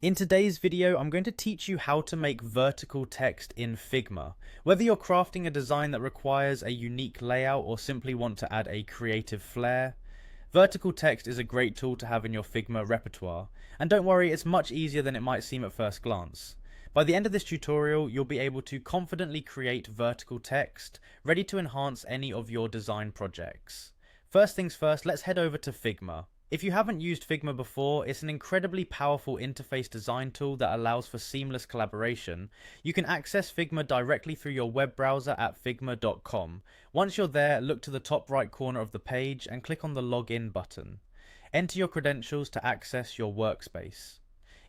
In today's video, I'm going to teach you how to make vertical text in Figma. Whether you're crafting a design that requires a unique layout or simply want to add a creative flair, vertical text is a great tool to have in your Figma repertoire. And don't worry, it's much easier than it might seem at first glance. By the end of this tutorial, you'll be able to confidently create vertical text, ready to enhance any of your design projects. First things first, let's head over to Figma. If you haven't used Figma before, it's an incredibly powerful interface design tool that allows for seamless collaboration. You can access Figma directly through your web browser at figma.com. Once you're there, look to the top right corner of the page and click on the Login button. Enter your credentials to access your workspace.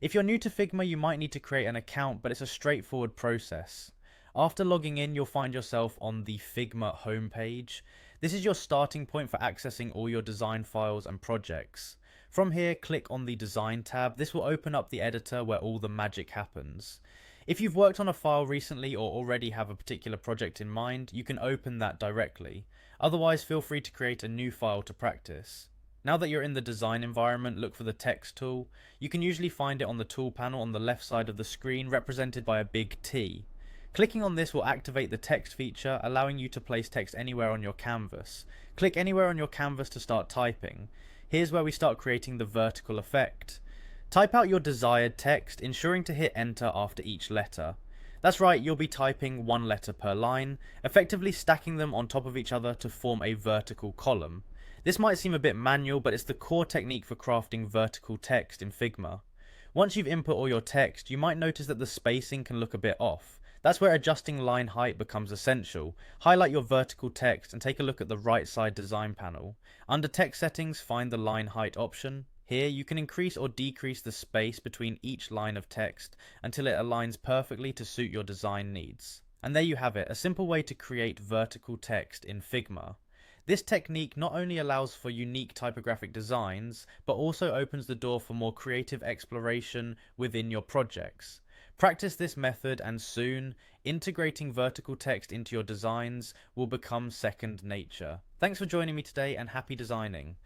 If you're new to Figma, you might need to create an account, but it's a straightforward process. After logging in, you'll find yourself on the Figma homepage. This is your starting point for accessing all your design files and projects. From here, click on the Design tab. This will open up the editor where all the magic happens. If you've worked on a file recently or already have a particular project in mind, you can open that directly. Otherwise, feel free to create a new file to practice. Now that you're in the design environment, look for the text tool. You can usually find it on the tool panel on the left side of the screen, represented by a big T. Clicking on this will activate the text feature, allowing you to place text anywhere on your canvas. Click anywhere on your canvas to start typing. Here's where we start creating the vertical effect. Type out your desired text, ensuring to hit enter after each letter. That's right, you'll be typing one letter per line, effectively stacking them on top of each other to form a vertical column. This might seem a bit manual, but it's the core technique for crafting vertical text in Figma. Once you've input all your text, you might notice that the spacing can look a bit off. That's where adjusting line height becomes essential. Highlight your vertical text and take a look at the right side design panel. Under text settings, find the line height option. Here, you can increase or decrease the space between each line of text until it aligns perfectly to suit your design needs. And there you have it, a simple way to create vertical text in Figma. This technique not only allows for unique typographic designs, but also opens the door for more creative exploration within your projects. Practice this method and soon, integrating vertical text into your designs will become second nature. Thanks for joining me today and happy designing.